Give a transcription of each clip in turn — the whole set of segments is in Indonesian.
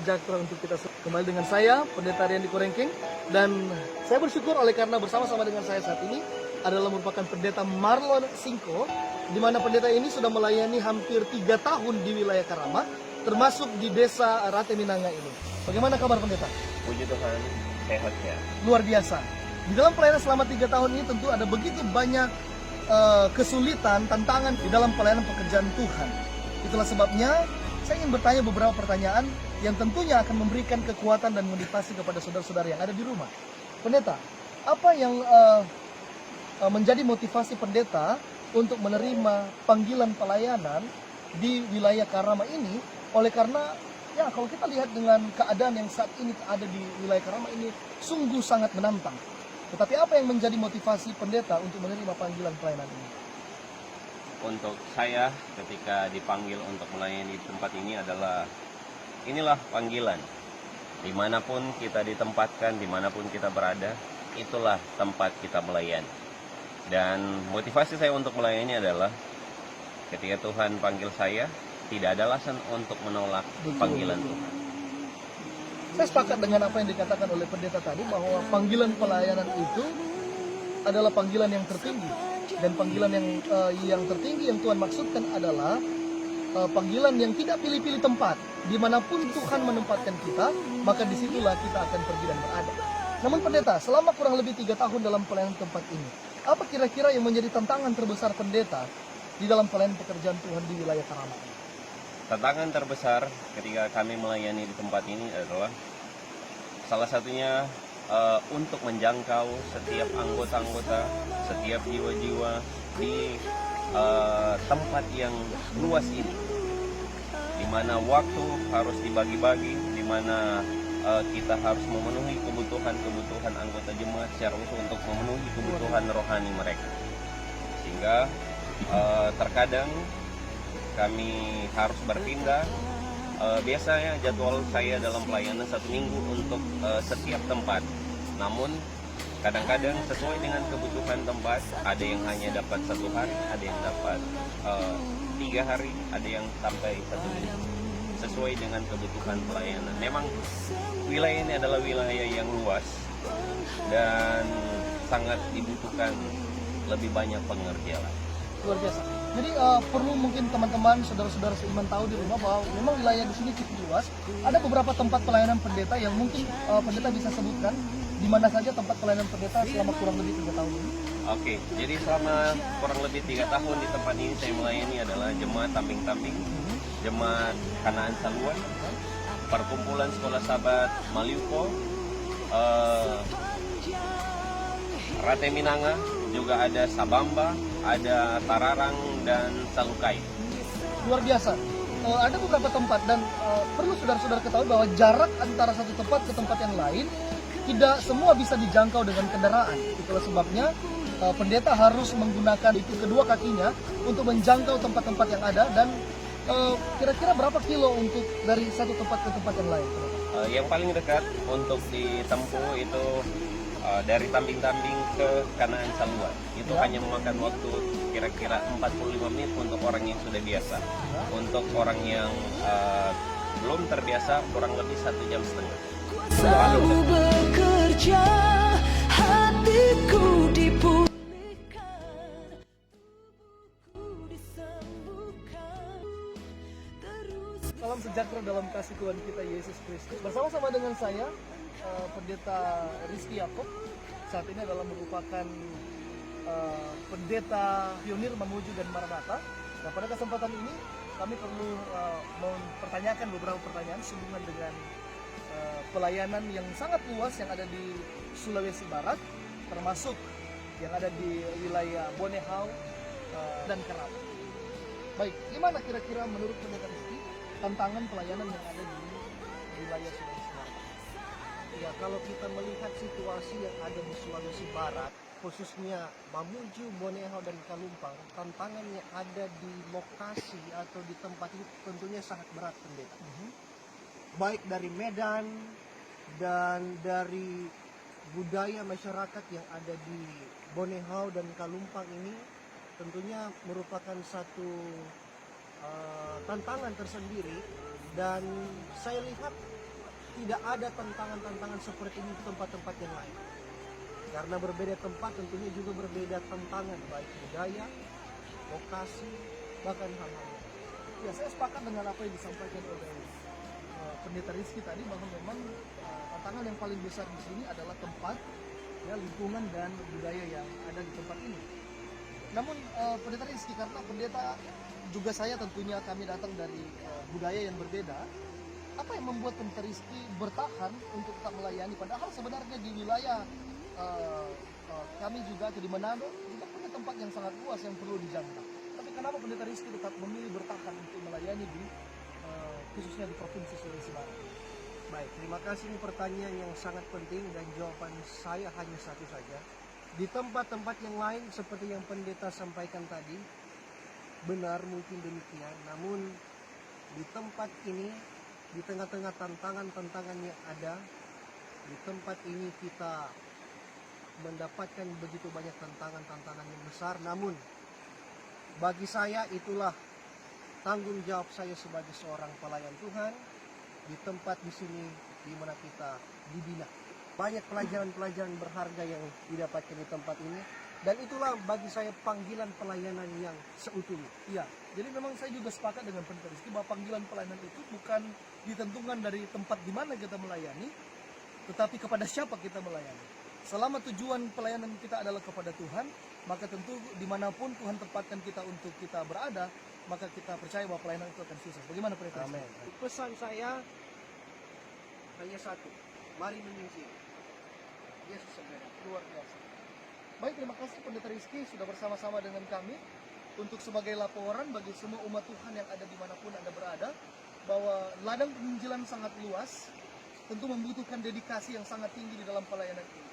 sejahtera untuk kita semua. Kembali dengan saya, Pendeta Riandi Korengking, dan saya bersyukur oleh karena bersama-sama dengan saya saat ini adalah merupakan Pendeta Marlon Singko, di mana pendeta ini sudah melayani hampir 3 tahun di wilayah Karama, termasuk di desa Rate Minanga ini. Bagaimana kabar pendeta? Puji Tuhan, sehat ya. Luar biasa. Di dalam pelayanan selama 3 tahun ini tentu ada begitu banyak kesulitan, tantangan di dalam pelayanan pekerjaan Tuhan. Itulah sebabnya saya ingin bertanya beberapa pertanyaan yang tentunya akan memberikan kekuatan dan motivasi kepada saudara-saudara yang ada di rumah. Pendeta, apa yang menjadi motivasi pendeta untuk menerima panggilan pelayanan di wilayah Karama ini? Oleh karena ya kalau kita lihat dengan keadaan yang saat ini ada di wilayah Karama ini sungguh sangat menantang. Tetapi apa yang menjadi motivasi pendeta untuk menerima panggilan pelayanan ini? Untuk saya ketika dipanggil untuk melayani di tempat ini adalah inilah panggilan. Dimanapun kita ditempatkan, dimanapun kita berada, itulah tempat kita melayani. Dan motivasi saya untuk melayani adalah ketika Tuhan panggil saya, tidak ada alasan untuk menolak panggilan Tuhan. Saya sepakat dengan apa yang dikatakan oleh pendeta tadi, bahwa panggilan pelayanan itu adalah panggilan yang tertinggi. Dan panggilan yang tertinggi yang Tuhan maksudkan adalah panggilan yang tidak pilih-pilih tempat. Dimanapun Tuhan menempatkan kita, maka disitulah kita akan pergi dan berada. Namun pendeta, selama kurang lebih 3 tahun dalam pelayanan tempat ini, apa kira-kira yang menjadi tantangan terbesar pendeta di dalam pelayanan pekerjaan Tuhan di wilayah Karama? Tantangan terbesar ketika kami melayani di tempat ini adalah salah satunya untuk menjangkau setiap anggota-anggota, setiap jiwa-jiwa di tempat yang luas ini, di mana waktu harus dibagi-bagi, di mana kita harus memenuhi kebutuhan anggota jemaat secara utuh untuk memenuhi kebutuhan rohani mereka. Sehingga terkadang kami harus berpindah. Biasanya jadwal saya dalam pelayanan 1 minggu untuk setiap tempat. Namun kadang-kadang sesuai dengan kebutuhan tempat, ada yang hanya dapat 1 hari, ada yang dapat 3 hari, ada yang sampai 1 minggu. Sesuai dengan kebutuhan pelayanan. Memang wilayah ini adalah wilayah yang luas dan sangat dibutuhkan lebih banyak pengerjaan. Luar biasa. Jadi perlu mungkin teman-teman, saudara-saudara seiman tahu di rumah bahwa memang wilayah di sini cukup luas. Ada beberapa tempat pelayanan pendeta yang mungkin pendeta bisa sebutkan di mana saja tempat pelayanan pendeta selama kurang lebih 3 tahun ini. Oke, jadi selama kurang lebih 3 tahun di tempat ini saya melayani adalah jemaat Tamping-Tamping, jemaat Kanaan Saluan, perkumpulan sekolah sahabat Maliuko, Rate Minanga, juga ada Sabamba, ada Tararang, dan Salukai. Luar biasa. Ada beberapa tempat dan perlu saudara-saudara ketahui bahwa jarak antara satu tempat ke tempat yang lain tidak semua bisa dijangkau dengan kendaraan. Itulah sebabnya pendeta harus menggunakan itu kedua kakinya untuk menjangkau tempat-tempat yang ada. Dan kira-kira berapa kilo untuk dari satu tempat ke tempat yang lain? Yang paling dekat untuk ditempuh itu dari Tamping-Tamping ke Kanaan Saluan. Itu hanya memakan waktu kira-kira 45 menit untuk orang yang sudah biasa. Untuk orang yang belum terbiasa kurang lebih 1,5 jam. Selalu bekerja, hatiku dipulihkan, tubuhku disembuhkan, terus. Salam sejahtera dalam kasih Tuhan kita Yesus Kristus. Bersama-sama dengan saya, Pendeta Rizky Yaakob, saat ini adalah merupakan pendeta pionir Mamuju dan Maranatha. Nah, pada kesempatan ini kami perlu mempertanyakan beberapa pertanyaan sehubungan dengan pelayanan yang sangat luas yang ada di Sulawesi Barat, termasuk yang ada di wilayah Bonehau dan Karama. Baik, gimana kira-kira menurut pendeta Rizky tantangan pelayanan yang ada di wilayah Sulawesi Barat? Ya, kalau kita melihat situasi yang ada di Sulawesi Barat, khususnya Mamuju, Bonehau, dan Kalumpang, tantangan yang ada di lokasi atau di tempat itu tentunya sangat berat, pendeta. Baik dari medan dan dari budaya masyarakat yang ada di Bonehau dan Kalumpang ini tentunya merupakan satu tantangan tersendiri, dan saya lihat tidak ada tantangan-tantangan seperti ini di tempat-tempat yang lain. Karena berbeda tempat tentunya juga berbeda tantangan, baik budaya, lokasi, bahkan hal-hal lain. Ya, saya sepakat dengan apa yang disampaikan oleh Pendeta Rizky tadi, bahwa memang tantangan yang paling besar di sini adalah tempat, ya, lingkungan dan budaya yang ada di tempat ini. Namun Pendeta Rizky, karena pendeta juga saya tentunya kami datang dari budaya yang berbeda, apa yang membuat Pendeta Rizky bertahan untuk tetap melayani? Padahal sebenarnya di wilayah kami juga atau di Manado juga punya tempat yang sangat luas yang perlu dijangkau. Tapi kenapa Pendeta Rizky tetap memilih bertahan untuk melayani di khususnya di Provinsi Sulawesi Barat? Baik, terima kasih. Ini pertanyaan yang sangat penting dan jawaban saya hanya satu saja. Di tempat-tempat yang lain seperti yang pendeta sampaikan tadi, benar mungkin demikian. Namun di tempat ini, di tengah-tengah tantangan-tantangan yang ada, di tempat ini kita mendapatkan begitu banyak tantangan-tantangan yang besar. Namun bagi saya itulah tanggung jawab saya sebagai seorang pelayan Tuhan di tempat di sini di mana kita dibina. Banyak pelajaran-pelajaran berharga yang didapatkan di tempat ini, dan itulah bagi saya panggilan pelayanan yang seutuhnya. Iya, jadi memang saya juga sepakat dengan Pendeta Rizky bahwa panggilan pelayanan itu bukan ditentukan dari tempat di mana kita melayani, tetapi kepada siapa kita melayani. Selama tujuan pelayanan kita adalah kepada Tuhan, maka tentu dimanapun Tuhan tempatkan kita untuk kita berada, maka kita percaya bahwa pelayanan itu akan sukses. Bagaimana Pendeta Rizky? Amin. Pesan saya hanya satu, mari menyingkir. Yesus segera. Luar biasa. Baik, terima kasih Pendeta Rizky sudah bersama-sama dengan kami untuk sebagai laporan bagi semua umat Tuhan yang ada dimanapun Anda berada, bahwa ladang penginjilan sangat luas, tentu membutuhkan dedikasi yang sangat tinggi di dalam pelayanan ini.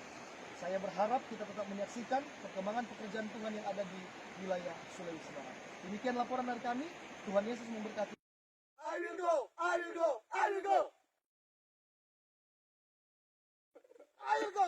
Saya berharap kita tetap menyaksikan perkembangan pekerjaan Tuhan yang ada di wilayah Sulawesi Barat. Demikian laporan dari kami. Tuhan Yesus memberkati. I will go, I will go, I will go. I will go.